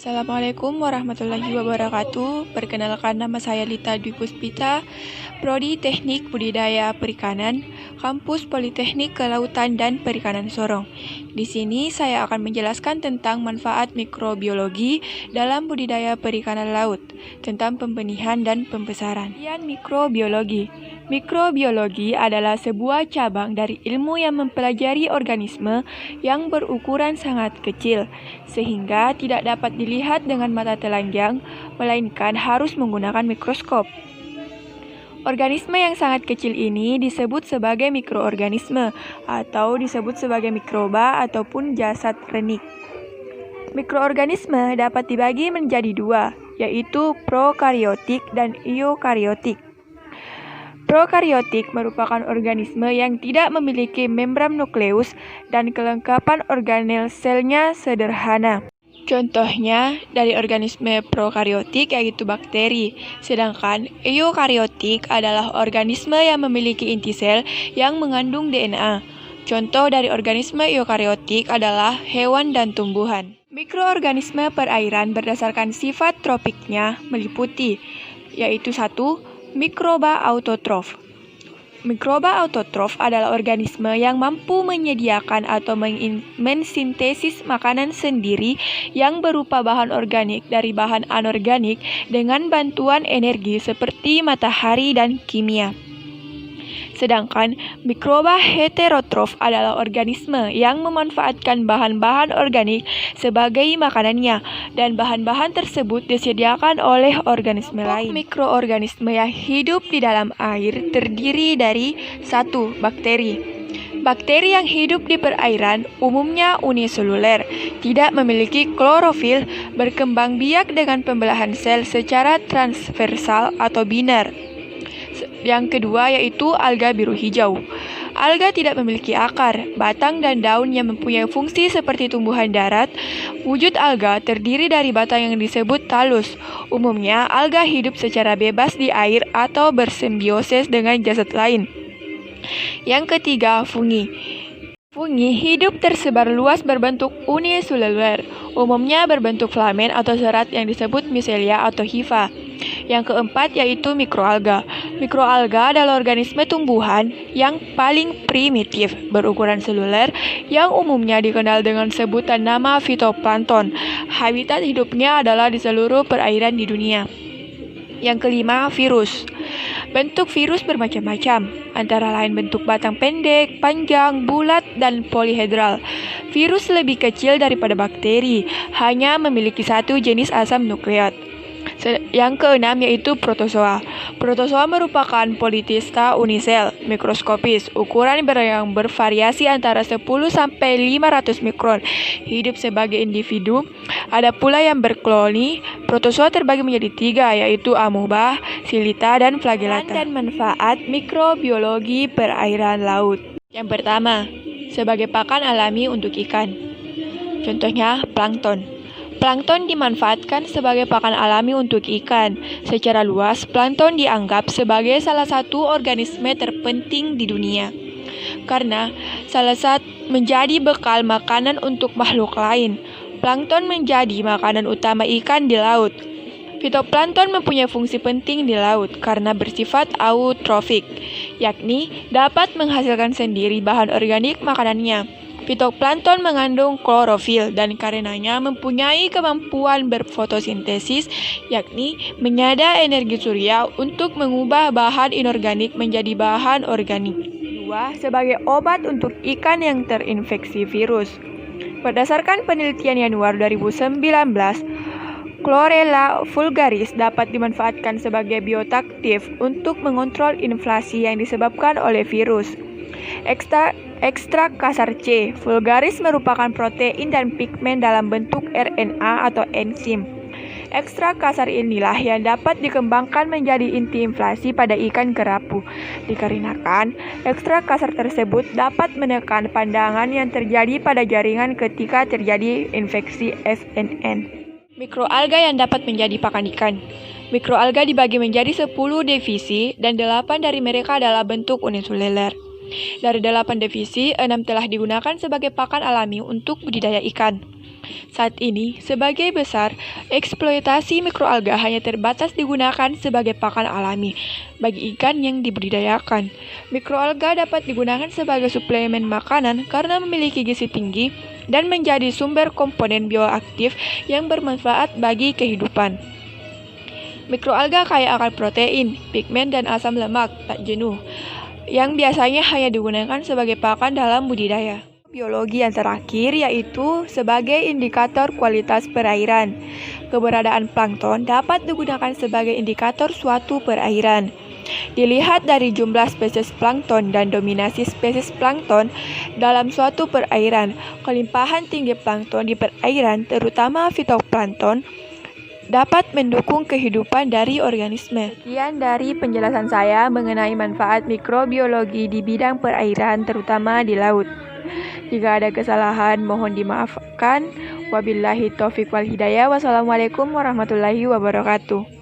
Assalamualaikum warahmatullahi wabarakatuh. Perkenalkan, nama saya Lita Dwi Puspita, Prodi Teknik Budidaya Perikanan, Kampus Politeknik Kelautan dan Perikanan Sorong. Di sini saya akan menjelaskan tentang manfaat mikrobiologi dalam budidaya perikanan laut, tentang pembenihan dan pembesaran. Mikrobiologi. Mikrobiologi adalah sebuah cabang dari ilmu yang mempelajari organisme yang berukuran sangat kecil, sehingga tidak dapat dilihat dengan mata telanjang, melainkan harus menggunakan mikroskop. Organisme yang sangat kecil ini disebut sebagai mikroorganisme, atau disebut sebagai mikroba ataupun jasad renik. Mikroorganisme dapat dibagi menjadi dua, yaitu prokariotik dan eukariotik. Prokariotik merupakan organisme yang tidak memiliki membran nukleus dan kelengkapan organel selnya sederhana. Contohnya dari organisme prokariotik yaitu bakteri, sedangkan eukariotik adalah organisme yang memiliki inti sel yang mengandung DNA. Contoh dari organisme eukariotik adalah hewan dan tumbuhan. Mikroorganisme perairan berdasarkan sifat tropiknya meliputi, yaitu 1. Mikroba autotrof. Mikroba autotrof adalah organisme yang mampu menyediakan atau mensintesis makanan sendiri yang berupa bahan organik dari bahan anorganik dengan bantuan energi seperti matahari dan kimia. Sedangkan mikroba heterotrof adalah organisme yang memanfaatkan bahan-bahan organik sebagai makanannya, dan bahan-bahan tersebut disediakan oleh organisme lain. Mikroorganisme yang hidup di dalam air terdiri dari 1. Bakteri. Bakteri yang hidup di perairan umumnya uniseluler, tidak memiliki klorofil, berkembang biak dengan pembelahan sel secara transversal atau biner. Yang kedua yaitu alga biru hijau. Alga tidak memiliki akar, batang, dan daun yang mempunyai fungsi seperti tumbuhan darat. Wujud alga terdiri dari batang yang disebut talus. Umumnya, alga hidup secara bebas di air atau bersimbiosis dengan jasad lain. Yang ketiga, fungi. Fungi hidup tersebar luas berbentuk uniseluler, umumnya berbentuk filamen atau serat yang disebut micelia atau hifa. Yang keempat yaitu mikroalga. Mikroalga adalah organisme tumbuhan yang paling primitif, berukuran seluler, yang umumnya dikenal dengan sebutan nama fitoplankton. Habitat hidupnya adalah di seluruh perairan di dunia. Yang kelima, virus. Bentuk virus bermacam-macam, antara lain bentuk batang pendek, panjang, bulat, dan polihedral. Virus lebih kecil daripada bakteri, hanya memiliki satu jenis asam nukleat. Yang keenam yaitu protozoa. Protozoa merupakan politista unisel, mikroskopis, ukuran yang bervariasi antara 10 sampai 500 mikron. Hidup sebagai individu. Ada pula yang berkoloni. Protozoa terbagi menjadi 3, yaitu amoeba, silita, dan flagellata. Dan manfaat mikrobiologi perairan laut. Yang pertama, sebagai pakan alami untuk ikan. Contohnya plankton. Plankton dimanfaatkan sebagai pakan alami untuk ikan. Secara luas, plankton dianggap sebagai salah satu organisme terpenting di dunia, karena menjadi bekal makanan untuk makhluk lain. Plankton menjadi makanan utama ikan di laut. Fitoplankton mempunyai fungsi penting di laut karena bersifat eutrofik, yakni dapat menghasilkan sendiri bahan organik makanannya. Fitoplankton mengandung klorofil dan karenanya mempunyai kemampuan berfotosintesis, yakni menyada energi surya untuk mengubah bahan inorganik menjadi bahan organik. 2. Sebagai obat untuk ikan yang terinfeksi virus. Berdasarkan penelitian Januari 2019, Chlorella vulgaris dapat dimanfaatkan sebagai biotaktif untuk mengontrol inflasi yang disebabkan oleh virus. Ekstrak kasar C. vulgaris merupakan protein dan pigmen dalam bentuk RNA atau enzim. Ekstrak kasar inilah yang dapat dikembangkan menjadi inti inflasi pada ikan kerapu. Dikarenakan, ekstrak kasar tersebut dapat menekan pandangan yang terjadi pada jaringan ketika terjadi infeksi SNN. Mikroalga yang dapat menjadi pakan ikan. Mikroalga dibagi menjadi 10 divisi dan 8 dari mereka adalah bentuk uniseluler. Dari 8 divisi, 6 telah digunakan sebagai pakan alami untuk budidaya ikan. Saat ini, sebagai besar, eksploitasi mikroalga hanya terbatas digunakan sebagai pakan alami bagi ikan yang dibudidayakan. Mikroalga dapat digunakan sebagai suplemen makanan karena memiliki gizi tinggi dan menjadi sumber komponen bioaktif yang bermanfaat bagi kehidupan. Mikroalga kaya akan protein, pigmen, dan asam lemak tak jenuh, yang biasanya hanya digunakan sebagai pakan dalam budidaya. Biologi yang terakhir yaitu sebagai indikator kualitas perairan. Keberadaan plankton dapat digunakan sebagai indikator suatu perairan. Dilihat dari jumlah spesies plankton dan dominasi spesies plankton dalam suatu perairan, kelimpahan tinggi plankton di perairan, terutama fitoplankton, dapat mendukung kehidupan dari organisme. Sekian dari penjelasan saya mengenai manfaat mikrobiologi di bidang perairan, terutama di laut. Jika ada kesalahan, mohon dimaafkan. Wabillahi taufiq wal hidayah. Wassalamualaikum warahmatullahi wabarakatuh.